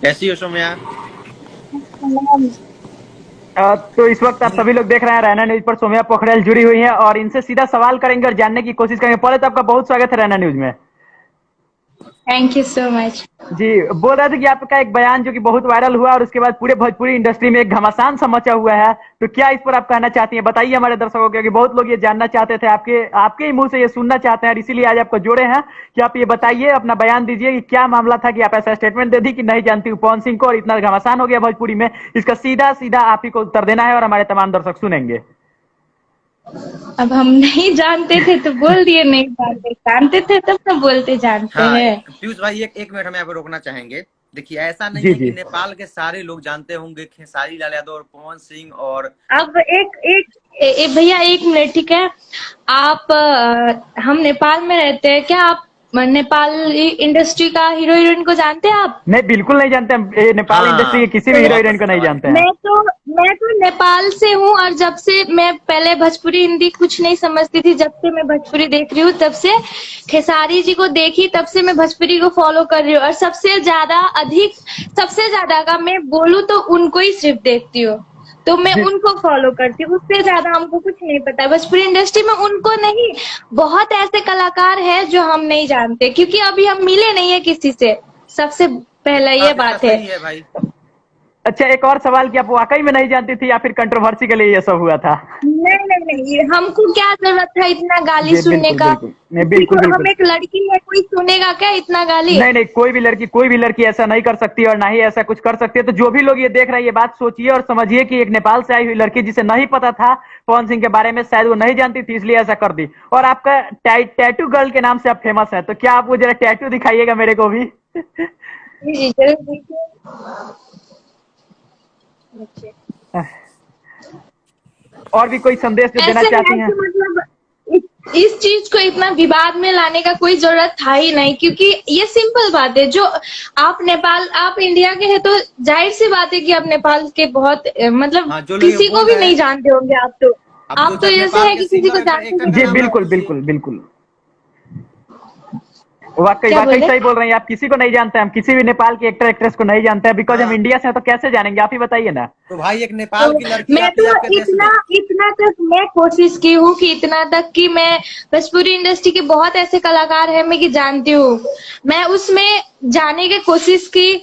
कैसी हो सोम्या? तो इस वक्त आप सभी लोग देख रहे हैं रैना न्यूज पर सोम्या पोखरेल जुड़ी हुई हैं और इनसे सीधा सवाल करेंगे और जानने की कोशिश करेंगे। पहले तो आपका बहुत स्वागत है रैना न्यूज में। Thank you so much. जी, बोल रहे थे कि आपका एक बयान जो कि बहुत वायरल हुआ और उसके बाद पूरे भोजपुरी इंडस्ट्री में एक घमासान सा मचा हुआ है। तो क्या इस पर आप कहना चाहती हैं? बताइए हमारे दर्शकों को, क्योंकि बहुत लोग ये जानना चाहते थे, आपके आपके ही मुंह से ये सुनना चाहते हैं और इसीलिए आज आपको जोड़े हैं कि आप ये बताइए, अपना बयान दीजिए कि क्या मामला था कि आप ऐसा स्टेटमेंट दे दी कि नहीं जानती हूँ पवन सिंह को और इतना घमासान हो गया भोजपुरी में। इसका सीधा सीधा आप ही को उत्तर देना है और हमारे तमाम दर्शक सुनेंगे। अब हम नहीं जानते थे तो बोल दिए नहीं जानते, जानते थे तब तो बोलते जानते हाँ, हैं। पीयूष भाई एक मिनट हम यहाँ पे रोकना चाहेंगे। देखिए, ऐसा नहीं जी है कि जी। नेपाल के सारे लोग जानते होंगे खेसारी लाल यादव और पवन सिंह और अब एक एक भैया एक मिनट, ठीक है। आप हम नेपाल में रहते हैं, क्या आप नेपाल इंडस्ट्री का हीरो हीरोइन को जानते हैं आप? नहीं, बिल्कुल नहीं जानते हम। ये नेपाल इंडस्ट्री हाँ, के किसी भी हीरो बहुत हीरोइन को अच्छे नहीं सवाल जानते किए। हैं। मैं तो नेपाल से हूँ और जब से मैं पहले भोजपुरी हिंदी कुछ नहीं समझती थी, जब से मैं भोजपुरी देख रही हूँ तब से खेसारी जी को देखी, तब से मैं भोजपुरी को फॉलो कर रही हूँ और सबसे ज्यादा का मैं बोलूँ तो उनको ही सिर्फ देखती हूँ, तो मैं जी उनको फॉलो करती हूँ। उससे ज्यादा हमको कुछ नहीं पता है भोजपुरी इंडस्ट्री में, उनको नहीं। बहुत ऐसे कलाकार हैं जो हम नहीं जानते क्योंकि अभी हम मिले नहीं है किसी से, सबसे पहला ये बात इसका बात है। सही है भाई। अच्छा, एक और सवाल कि आप वाकई में नहीं जानती थी या फिर कंट्रोवर्सी के लिए ये सब हुआ था? नहीं नहीं नहीं, हमको क्या जरूरत था इतना गाली जी सुनने बिल्कुल का? बिल्कुल, नहीं किसी बिल्कुल को, हम बिल्कुल। एक लड़की है, कोई सुनेगा क्या इतना गाली? नहीं नहीं, कोई भी लड़की ऐसा नहीं कर सकती और ना ही ऐसा कुछ कर सकती है। तो जो भी लोग ये देख रहे हैं, ये बात सोचिए और समझिए कि एक नेपाल से आई हुई लड़की जिसे नहीं पता था पवन सिंह के बारे में, शायद वो नहीं जानती थी इसलिए ऐसा कर दी। और आपका टैटू गर्ल के नाम से आप फेमस है, तो क्या आप वो जरा टैटू दिखाइएगा मेरे को भी? जी जी जरूर देखिए। और भी कोई संदेश जो देना ऐसे चाहती हैं? ऐसे मतलब इस चीज को इतना विवाद में लाने का कोई जरूरत था ही नहीं, क्योंकि ये सिंपल बात है। जो आप इंडिया के हैं तो जाहिर सी बात है कि आप नेपाल के बहुत मतलब हाँ, जो लोग ये किसी को बोल भी रहे नहीं हैं, जानते होंगे आप तो। अब दो आप तो चार ऐसे नेपाल है के कि किसी को सिंगर जानते एक्टर भी का जी नहीं नाम होंगे। बिल्कुल बता दीजिए। बिल्कुल बिल्कुल। वाकई क्या वाकई बोले? सही बोल रही हैं आप। किसी को नहीं जानते, हम किसी भी नेपाल के एक्टर एक्ट्रेस को नहीं जानते हैं, बिकॉज हम हाँ, इंडिया से हैं, तो कैसे जानेंगे? आप ही बताइए ना। तो भाई एक तो नेपाल की लड़की मैं आती तो है आपके देश इतना में। इतना तक मैं कोशिश की हूँ कि इतना तक कि मैं भोजपुरी इंडस्ट्री के बहुत ऐसे कलाकार हैं मैं कि जानती हूँ। मैं उसमें जाने की कोशिश की,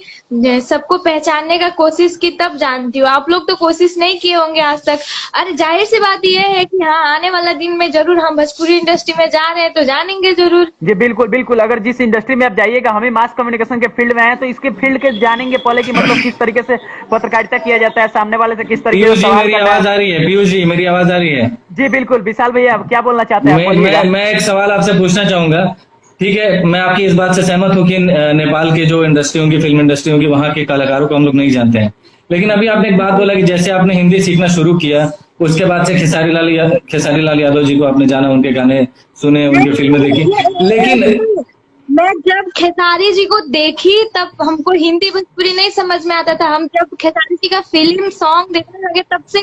सबको पहचानने का कोशिश की, तब जानती हूँ। आप लोग तो कोशिश नहीं किए होंगे आज तक। अरे जाहिर सी बात ये है कि हाँ, आने वाला दिन में जरूर हम भोजपुरी इंडस्ट्री में जा रहे हैं तो जानेंगे जरूर। जी बिल्कुल बिल्कुल। अगर जिस इंडस्ट्री में आप जाइएगा, हमें मास कम्युनिकेशन के फील्ड में है, तो इसके फील्ड के जानेंगे पहले कि मतलब किस तरीके से पत्रकारिता किया जाता है, सामने वाले से किस तरीके पीयूष से जी सवाल मेरी करना आवाज है। आ रही है? पीयूष जी मेरी आवाज आ रही है? जी बिल्कुल। विशाल भैया, आप क्या बोलना चाहते हैं? आप मैं बोलिएगा। मैं मैं एक सवाल आपसे पूछना चाहूंगा। ठीक है, मैं आपकी इस बात से सहमत हूँ कि नेपाल के जो इंडस्ट्री होंगी, फिल्म इंडस्ट्री होंगी, वहाँ के कलाकारों को हम लोग नहीं जानते हैं। लेकिन अभी आपने एक बात बोला कि जैसे आपने हिंदी सीखना शुरू किया, उसके बाद से खेसारी लाल यादव जी को आपने जाना, उनके गाने सुने, उनकी फिल्में देखी। लेकिन मैं जब खेसारी जी को देखी तब हमको हिंदी भोजपुरी नहीं समझ में आता था। हम जब खेसारी जी का फिल्म सॉन्ग देखने लगे तब से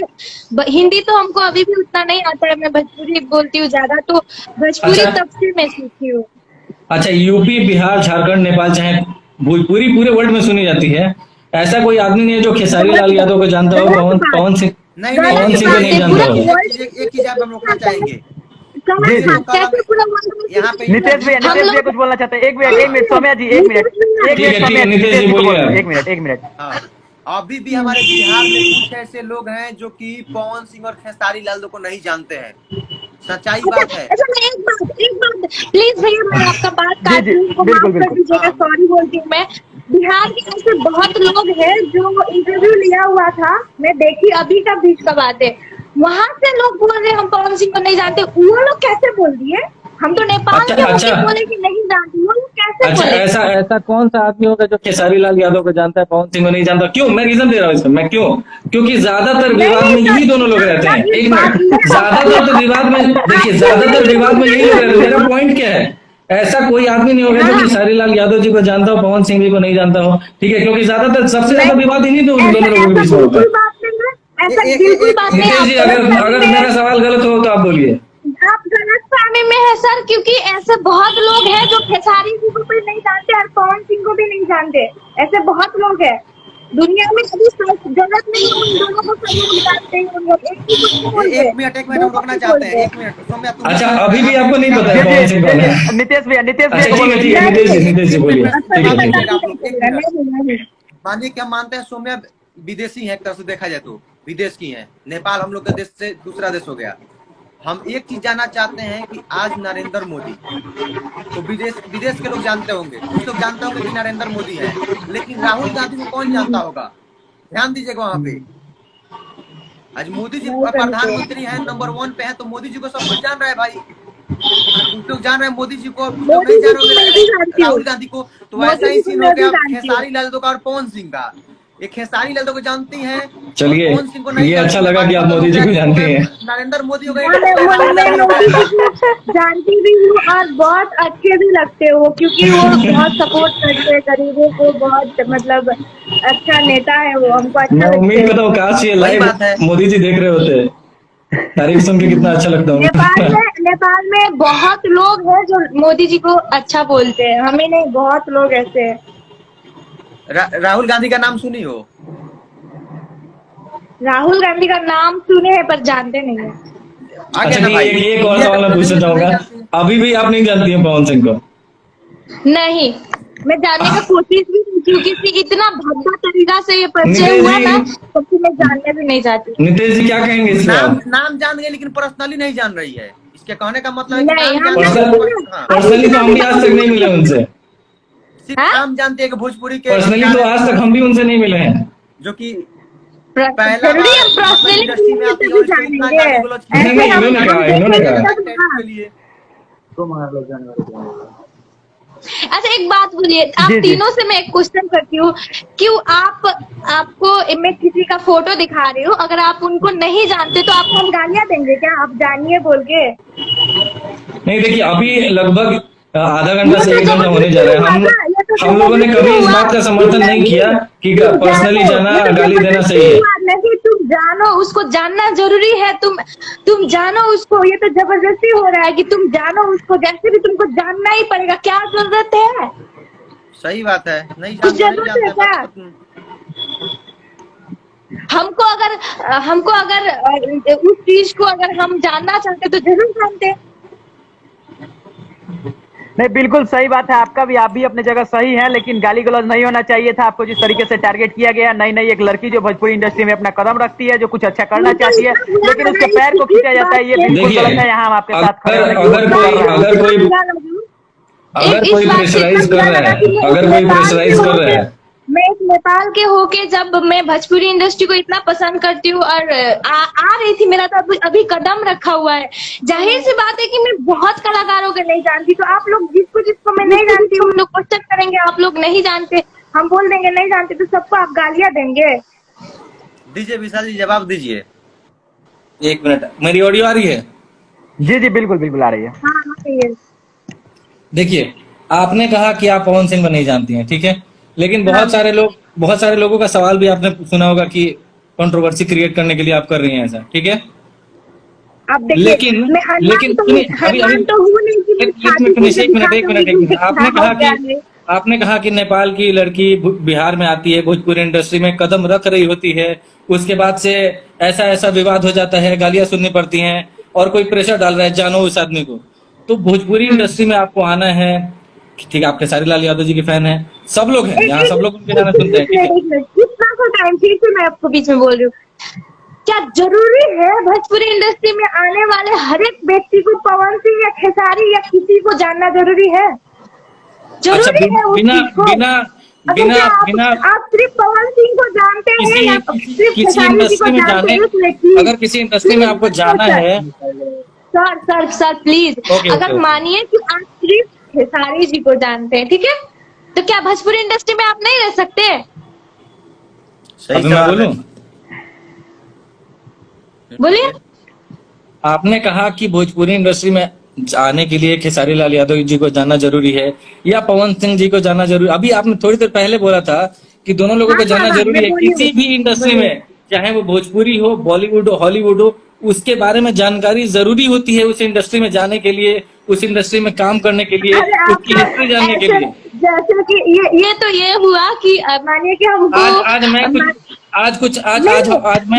हिंदी तो हमको अभी भी उतना नहीं आता है। मैं भोजपुरी बोलती हूँ ज्यादा, तो भोजपुरी अच्छा तब से मैं सीखी हूँ। अच्छा, यूपी, बिहार, झारखंड, नेपाल, चाहे भोजपुरी पूरे वर्ल्ड में सुनी जाती है, ऐसा कोई आदमी नहीं है जो खेसारी लाल गलत यादव को जानता हो, गलत बात पवन सिंह नहीं नहीं, पवन गलत सिंह को बात नहीं है। जानता पूरा हो। वर्ल्ड एक चीज आप हम रोकना चाहेंगे। जी गलत जी। जो बात, कल कैसे पूरा वर्ल्ड यहाँ पे में? नितेश भैया, हम नितेश भैया लोग कुछ बोलना चाहते हैं? एक मिनट सौम्या जी, एक मिनट, एक ठीक मिनट है ठीक सौम्या है, जी, नितेश नितेश जी जी को बोलिए बोलने दो। आप। एक मिनट। हाँ, अभी भी हमारे बिहार में कुछ ऐसे लोग हैं जो कि पवन सिंह और खेसारी लाल को नहीं जानते हैं। सच्चाई अच्छा बात है। अच्छा, मैं एक बात प्लीज भैया, मैं आपका बात जी काट जी रही हूँ, उनको बिल्कुल माफ कर बिल्कुल। दीजिएगा, हाँ, सॉरी बोलती हूँ मैं। बिहार के ऐसे बहुत लोग हैं जो इंटरव्यू लिया हुआ था, मैं देखी, अभी का बीच का बात है। वहां से लोग बोल रहे हम पवन सिंह को नहीं जानते। वो लोग कैसे बोल दिए? हम तो नेपाल अच्छा के अच्छा होके बोले कि नहीं जानते, वो लोग कैसे अच्छा, बोले? ऐसा ऐसा कौन सा आदमी होगा जो खेसारी लाल यादव को जानता है, पवन सिंह को नहीं जानता? क्यों? मैं रीजन दे रहा हूँ इसमें। मैं क्यों? क्योंकि ज्यादातर नहीं विवाद नहीं में सर, यही दोनों लोग रहते सर हैं। इस एक बात में मिनट, ज्यादातर तो विवाद में, देखिए आपसे मैं ज्यादातर ये विवाद में बोलना यही लोग रहते हैं। चाहती मेरा हूँ। पॉइंट क्या है? ऐसा कोई आदमी नहीं होगा जो हाँ, खेसारी लाल यादव जी को जानता हो, पवन सिंह जी को नहीं जानता हो। ठीक है, क्योंकि ज्यादातर सबसे ज्यादा नहीं, विवाद इन्हीं दोनों ऐसा लोगों के ऐसा बीच में होता बिल्कुल है। बात नहीं है, ए, ऐसा ए, ए, बिल्कुल एक बात एक नहीं। नितेश आप जी, गलत अगर फहमी अगर में मेरा सवाल गलत हो तो आप बोलिए। आप गलतफहमी में है सर, क्योंकि ऐसे बहुत लोग हैं जो खेसारी जी को भी नहीं जानते और पवन सिंह को भी नहीं जानते। ऐसे बहुत लोग लोग हैं दुनिया में, अभी जरूरत नहीं है उन दोनों को सब जानते हैं, उन लोग एक ही कुछ नहीं बोलते। एक मिनट हम रोकना चाहते हैं, 1 मिनट सौम्या, तुम अच्छा, अभी भी आपको नहीं पता है पवन सिंह कौन है? नितेश भैया अच्छा, ठीक है, नितेश जी बोलिए। ठीक है, ठीक है। मानिए कि हम मानते हैं सौम्या विदेशी है, एक तरह से देखा जाए तो विदेश की है, नेपाल हम लोग का देश से दूसरा देश हो गया। हम एक चीज जानना चाहते हैं कि आज नरेंद्र मोदी तो विदेश के लोग जानते होंगे, कुछ लोग जानते होंगे कि नरेंद्र मोदी है, लेकिन राहुल गांधी को कौन जानता होगा? ध्यान दीजिएगा वहां पे। आज मोदी जी प्रधानमंत्री है, नंबर 1 पे है, तो मोदी जी को सब कुछ जान रहा है भाई। कुछ लोग जान रहे हैं मोदी जी को, कुछ लोग नहीं जान रहे राहुल गांधी को। तो ऐसा ही सीन हो गया खेसारी लाल यादव का और पवन सिंह का। एक खेसारी लाल यादव को जानती हैं, चलिए, पवन सिंह को नहीं ये अच्छा लगा कि आप मोदी जी को जानते हैं। नरेंद्र मोदी हो गए, मैं मोदी जी को जानती भी हूँ और बहुत अच्छे भी लगते हो, क्योंकि वो बहुत सपोर्ट करते हैं गरीबों को, बहुत मतलब अच्छा नेता है वो, हमको अच्छा मैं लगता उम्मीद है। करता हूँ काश ये वही बात है। लाइव मोदी जी देख रहे होते, तारीफ सुन के कितना अच्छा लगता नेपाल में बहुत लोग हैं जो मोदी जी को अच्छा बोलते हैं, हमें नहीं, बहुत लोग ऐसे हैं। राहुल गांधी का नाम सुनी हो? राहुल गांधी का नाम सुने हैं पर जानते नहीं है। आगे ना अच्छा, भाई, एक और सवाल मैं पूछना चाहूंगा, अभी भी आप नहीं जानती हैं पवन सिंह को? नहीं, मैं जानने का कोशिश भी नहीं की, क्योंकि इतना भद्दा तरीका से ये परिचय नितेश हुआ जी- ना, तो फिर मैं जानने भी नहीं चाहती। नितेश जी क्या कहेंगे इस पर? नाम जान गए लेकिन पर्सनली नहीं जान रही है। इसके कहने का मतलब है कि नहीं, नाम हम जान नहीं- रही है। हाँ, पर्सनली तो हम भी आज तक नहीं मिले उनसे, सिर्फ हाँ? नाम जानते हैं कि भोजपुरी के पर्सनली तो आज तक हम भी उनसे नहीं मिले हैं। जो कि पहला जरूरी बार हम पर्सनली इंडस्ट्री में आती है और इसको इतना जानेंगे। गाली गलौज किया। ऐसे हम इन्होंने कहा, इन्होंने कहा। के लिए अच्छा, एक बात बोलिए, आप जी, जी। तीनों से मैं एक क्वेश्चन करती हूँ, क्यों आपको मैं किसी का फोटो दिखा रही हूँ, अगर आप उनको नहीं जानते तो आपको हम गालियाँ देंगे क्या? आप जानिए बोल के। नहीं, देखिए, अभी लगभग आधा घंटा से 1 घंटा होने जा रहा है, हम लोगों ने कभी इस बात का समर्थन नहीं किया कि पर्सनली जाना, गाली देना सही है। नहीं, तुम जानो, उसको जानना जरूरी है, तुम जानो उसको, ये तो जबरदस्ती हो रहा है कि तुम जानो उसको, जैसे भी तुमको जानना ही पड़ेगा, क्या जरूरत है? सही बात है, नहीं कुछ जानते जरूरत है क्या? हमको अगर उस चीज को अगर हम जानना चाहते तो जरूर जानते। नहीं, बिल्कुल सही बात है आपका भी, आप भी अपने जगह सही है, लेकिन गाली गलौज नहीं होना चाहिए था। आपको जिस तरीके से टारगेट किया गया, नई एक लड़की जो भोजपुरी इंडस्ट्री में अपना कदम रखती है, जो कुछ अच्छा करना चाहती है, लेकिन उसके पैर को खींचा जाता है, ये बिल्कुल देखिए, गलत है। यहाँ हम आपके साथ खड़े होने की अगर कोशिश कर रहे हैं। कोई प्रेशराइज कर रहा है, अगर कोई प्रेशराइज कर रहा है, मैं इस नेपाल के होके जब मैं भोजपुरी इंडस्ट्री को इतना पसंद करती हूँ और आ रही थी, मेरा तो अभी कदम रखा हुआ है, जाहिर सी बात है कि मैं बहुत कलाकारों को नहीं जानती, तो आप लोग जिसको मैं नहीं जानती हूँ, हम लोग क्वेश्चन करेंगे, आप लोग नहीं जानते, हम बोल देंगे नहीं जानते, तो सबको आप गालियाँ देंगे। दीजिए विशाल जी, जवाब दीजिए। 1 मिनट, मेरी ऑडियो आ रही है? जी जी, बिल्कुल बिल्कुल आ रही है। हाँ, ये देखिए, आपने कहा कि आप पवन सिंह को नहीं जानती हैं, ठीक है, लेकिन बहुत सारे लोगों का सवाल भी आपने सुना होगा कि कंट्रोवर्सी क्रिएट करने के लिए आप कर रही हैं ऐसा, ठीक है? आप देखिए, लेकिन मैं हनुमान तो हूँ, हनुमान तो हूँ नहीं कि मैं एक मिनट, आपने कहा कि नेपाल की लड़की बिहार में आती है, भोजपुरी इंडस्ट्री में कदम रख रही होती है, उसके बाद से ऐसा विवाद हो जाता है, गालियां सुननी पड़ती हैं और कोई प्रेशर डाल रहा है, जानो उस आदमी को। तो भोजपुरी इंडस्ट्री में आपको आना है, ठीक है, आप खेसारी लाल यादव जी के फैन हैं, सब लोग हैं यहाँ, सब लोग उनके गाना सुनते हैं, ठीक है? कितना सा टाइम, फिर से मैं आपको बीच में बोल रही हूँ, क्या जरूरी है भोजपुरी इंडस्ट्री में आने वाले हर एक व्यक्ति को पवन सिंह या खेसारी या किसी को जानना जरूरी है? जरूरी है उस चीज को? आप सिर्फ पवन सिंह को जानते हैं या सिर्फ किसी खेसारी जी इंडस्ट्री को में जानते हैं? जाने, अगर किसी इंडस्ट्री में आपको जाना है, सर प्लीज, ओके, अगर ओके। मानिए कि आप सिर्फ खेसारी जी को जानते हैं, ठीक है, तो क्या भोजपुरी इंडस्ट्री में आप नहीं रह सकते? सही अभी मैं जवाब है। बोलूं? बोलिए। आपने कहा कि भोजपुरी इंडस्ट्री में आने के लिए खेसारी लाल यादव जी को जानना जरूरी है या पवन सिंह जी को जानना जरूरी। अभी आपने थोड़ी देर पहले बोला था कि दोनों लोगों को जानना जरूरी है। किसी भी इंडस्ट्री में, चाहे वो भोजपुरी हो, बॉलीवुड हो, हॉलीवुड हो, उसके बारे में जानकारी जरूरी होती है उस इंडस्ट्री में जाने के लिए, उस इंडस्ट्री में काम करने के लिए, उसकी हिस्ट्री जानने के लिए। जैसे कि ये तो ये हुआ कि मानिए कि हमको आज मैं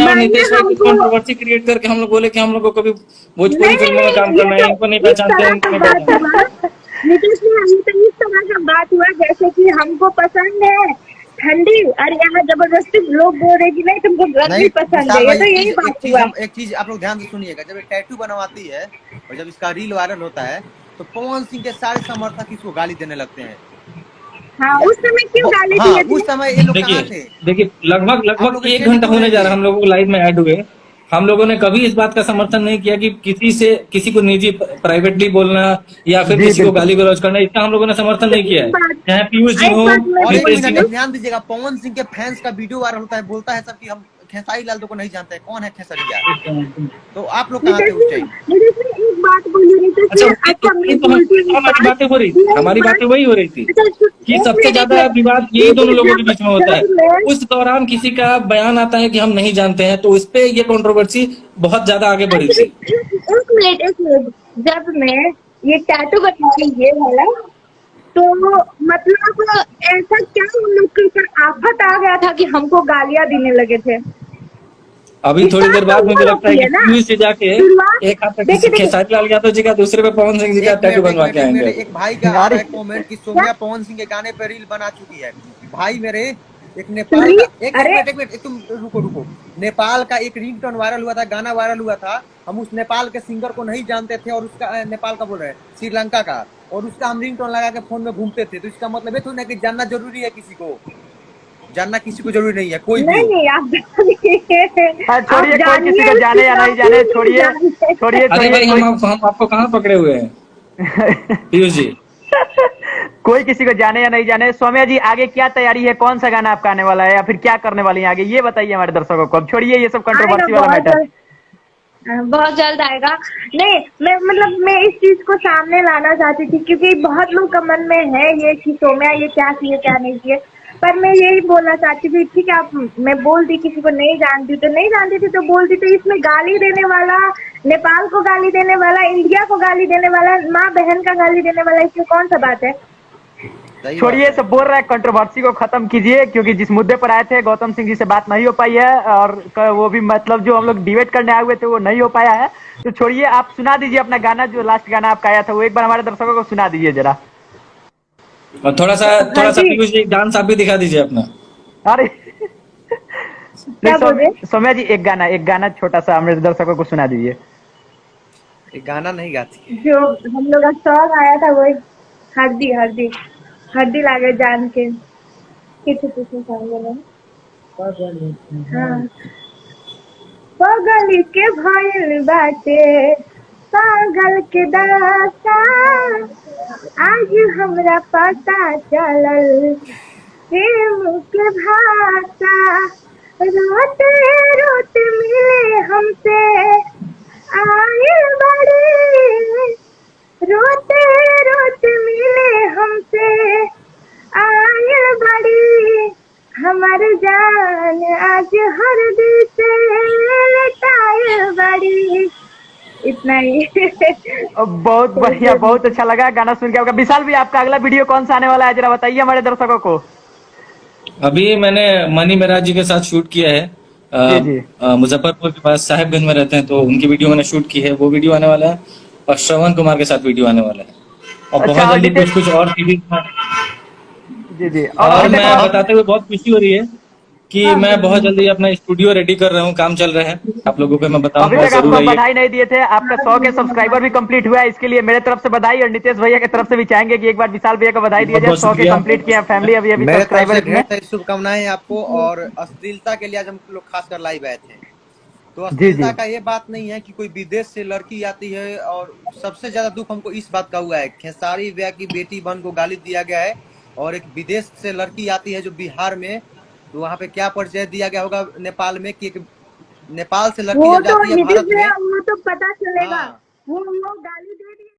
और नितेश भाई कुछ कंट्रोवर्सी क्रिएट करके हम लोग बोले कि हम लोग को कभी भोजपुरी फिल्मों में काम करना है, इनको नहीं पहचानते हैं, इनको नहीं पहचानते। नीतीश जी, तो इस तरह का बात हुआ जैसे कि हमको पसंद है ठंडी और यहाँ जबरदस्ती लोग बोल रहे कि नहीं तुमको गर्मी पसंद है, ये तो यही बात हुआ। एक चीज आप लोग ध्यान से सुनिएगा, जब एक टैटू बनवाती है और जब इसका रील वायरल होता है तो पवन सिंह के सारे समर्थक इसको गाली देने लगते हैं। हाँ, उस समय क्यों गाली हाँ, दिए थे? उस समय ये लोग कहाँ थे? देखिए लगभग 1 घंटा होने जा रहा है हम लोगों को लाइव में ऐड हुए। हम लोगों ने कभी इस बात का समर्थन नहीं किया कि किसी को निजी प्राइवेटली बोलना या फिर किसी को गाली गलौज करना, इसका हम लोगों ने समर्थन नहीं किया है। चाहे पीयूष जी हो, और एक नितेश जी मिनट हो। ध्यान दीजिएगा, पवन सिंह के फैंस का वीडियो वायरल होता है, बोलता है सब कि हम खेसारी लाल को नहीं जानते हैं, कौन है खेसरिया? तो आप लोग कहाँ थे उस टाइम? एक बात बोली हमारी बातें वही हो रही थी कि सबसे ज्यादा विवाद यही दोनों लोगों के बीच में होता है। उस दौरान किसी का बयान आता है कि हम नहीं जानते हैं, तो उस पे ये कंट्रोवर्सी बहुत ज्यादा आगे बढ़ी थी। एक मिनट, जब मैं ये टैटू बनाई ये वाला, तो मतलब ऐसा क्या उन लोग के ऊपर आफत आ गया था कि हमको गालियां देने लगे थे? अभी थोड़ी देर बाद मुझे लगता है कि पीयूष से जाके एक हाथ पे खेसारी लाल यादव जी का, दूसरे पे पवन सिंह जी का टैटू बनवा के आएंगे। एक भाई का आ रहा है कमेंट कि सोम्या पवन सिंह के गाने पे रील बना चुकी है। भाई मेरे एक नेपाल का एक मिनट तुम रुको। नेपाल का एक रिंगटोन वायरल हुआ था, गाना वायरल हुआ था, हम उस नेपाल के सिंगर को नहीं जानते थे और उसका नेपाल का बोल रहे हैं श्रीलंका का, और उसका हम रिंगटोन लगा के फोन में घूमते थे। तो इसका मतलब ये थोड़ी ना कि जानना जरूरी है, किसी को जानना किसी को जरूरी नहीं है। कोई नहीं आप छोड़िए, कोई किसी को जाने या नहीं जाने, छोड़िए। अरे भाई हम आपको कहाँ पकड़े हुए हैं पीयूष जी? कोई किसी को जाने या नहीं जाने। सौम्या जी, आगे क्या तैयारी है? कौन सा गाना आपका आने वाला है या फिर क्या करने वाली है आगे, ये बताइए हमारे दर्शकों को। अब छोड़िए ये सब कंट्रोवर्सी वाला मैटर, बहुत जल्द आएगा। नहीं मैं इस चीज को सामने लाना चाहती थी क्योंकि बहुत लोग का मन में है ये कि सोम्या ये क्या किए क्या नहीं किए, पर मैं यही बोलना चाहती थी, ठीक है आप मैं बोल दी किसी को नहीं जानती थी तो बोल दी, तो इसमें गाली देने वाला, नेपाल को गाली देने वाला, इंडिया को गाली देने वाला, माँ बहन का गाली देने वाला, इसमें कौन सा बात है? छोड़िए, सब बोल रहा है कंट्रोवर्सी को खत्म कीजिए, क्योंकि जिस मुद्दे पर आए थे गौतम सिंह जी से बात नहीं हो पाई है, और वो भी मतलब जो हम लोग डिबेट करने आए हुए थे वो नहीं हो पाया है। तो छोड़िए, आप सुना दीजिए अपना गाना, जो लास्ट गाना आपका आया था वो एक बार हमारे दर्शकों को सुना दीजिए जरा। और थोड़ा सा पीयूष जी डांस आप भी दिखा दीजिए अपना। अरे सौम्या जी एक गाना छोटा सा हमारे दर्शकों को सुना दीजिए। एक गाना नहीं गाती, जो हम लोग का सॉन्ग आया था वही हड्डी लागे जान के पगल के भइल बाटे पागल के दासा, आज हमरा पता चलल प्रेम के भाषा, रोते रोते मिले हमसे आए बड़े, रोते रोते मिले हमसे आए बड़ी, हमार जान आज हर दिल से लटाए बड़ी। इतना ही। बहुत बढ़िया, बहुत अच्छा लगा गाना सुन के आपका। विशाल भी, आपका अगला वीडियो कौन सा आने वाला है, जरा बताइए हमारे दर्शकों को। अभी मैंने मनी मेराज जी के साथ शूट किया है, मुजफ्फरपुर के पास साहेबगंज में रहते हैं, तो उनकी वीडियो मैंने शूट की है, वो वीडियो आने वाला है, और श्रवण कुमार के साथ वीडियो आने वाला है, और बहुत जल्दी कुछ और सीरीज जी। और मैं बताते हुए बहुत खुशी हो रही है कि मैं बहुत जल्दी अपना स्टूडियो रेडी कर रहा हूँ, काम चल रहा है, आप लोगों को मैं बताऊं। अभी तक आपको बधाई नहीं दिए थे, आपका 100 के सब्सक्राइबर भी कंप्लीट हुआ है, इसके लिए मेरे तरफ से बधाई, और नितेश भैया की तरफ से भी चाहेंगे कि एक बार विशाल भैया को बधाई दिया जाए, 100 के कंप्लीट किया फैमिली अभी सब्सक्राइबर में। शुभकामनाएं आपको, और अश्लीलता के लिए आज हम लोग खासकर लाइव आए थे। तो अश्लीलता का ये बात नहीं है कि कोई विदेश से लड़की आती है, और सबसे ज्यादा दुख हमको इस बात का हुआ है, खेसारी भैया की बेटी बहन को गाली दिया गया है, और एक विदेश से लड़की आती है जो बिहार में, तो वहाँ पे क्या परिचय दिया गया होगा नेपाल में कि नेपाल से लड़की जाती है भारत में, वो तो पता चलेगा, वो गाली